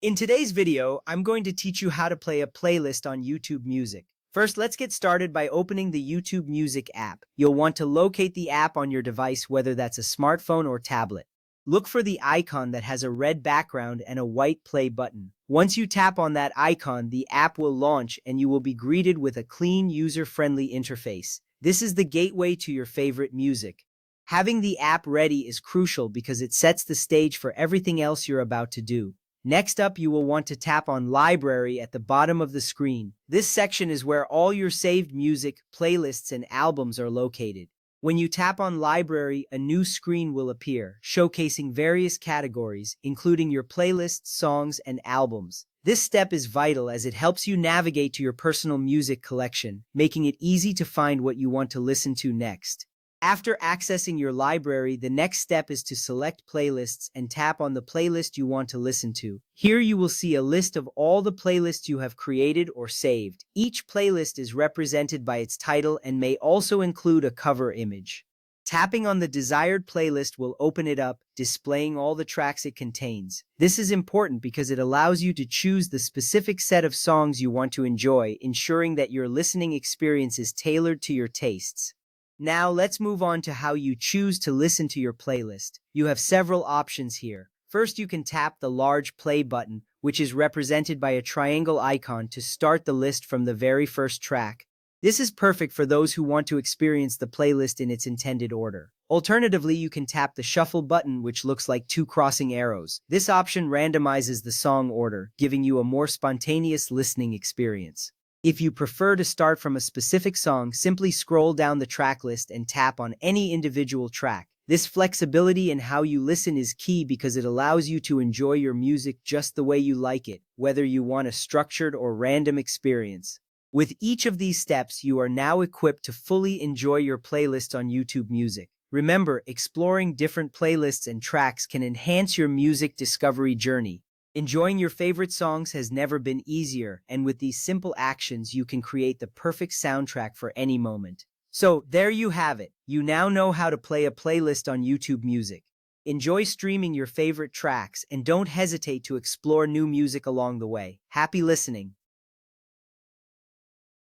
In today's video, I'm going to teach you how to play a playlist on YouTube Music. First, let's get started by opening the YouTube Music app. You'll want to locate the app on your device, whether that's a smartphone or tablet. Look for the icon that has a red background and a white play button. Once you tap on that icon, the app will launch and you will be greeted with a clean, user-friendly interface. This is the gateway to your favorite music. Having the app ready is crucial because it sets the stage for everything else you're about to do. Next up, you will want to tap on Library at the bottom of the screen. This section is where all your saved music, playlists, and albums are located. When you tap on Library, a new screen will appear, showcasing various categories, including your playlists, songs, and albums. This step is vital as it helps you navigate to your personal music collection, making it easy to find what you want to listen to next. After accessing your library, the next step is to select playlists and tap on the playlist you want to listen to. Here you will see a list of all the playlists you have created or saved. Each playlist is represented by its title and may also include a cover image. Tapping on the desired playlist will open it up, displaying all the tracks it contains. This is important because it allows you to choose the specific set of songs you want to enjoy, ensuring that your listening experience is tailored to your tastes. Now let's move on to how you choose to listen to your playlist. You have several options here. First, you can tap the large play button, which is represented by a triangle icon to start the list from the very first track. This is perfect for those who want to experience the playlist in its intended order. Alternatively, you can tap the shuffle button, which looks like two crossing arrows. This option randomizes the song order, giving you a more spontaneous listening experience. If you prefer to start from a specific song, simply scroll down the track list and tap on any individual track. This flexibility in how you listen is key because it allows you to enjoy your music just the way you like it, whether you want a structured or random experience. With each of these steps, you are now equipped to fully enjoy your playlist on YouTube Music. Remember, exploring different playlists and tracks can enhance your music discovery journey. Enjoying your favorite songs has never been easier, and with these simple actions, you can create the perfect soundtrack for any moment. So, there you have it. You now know how to play a playlist on YouTube Music. Enjoy streaming your favorite tracks, and don't hesitate to explore new music along the way. Happy listening!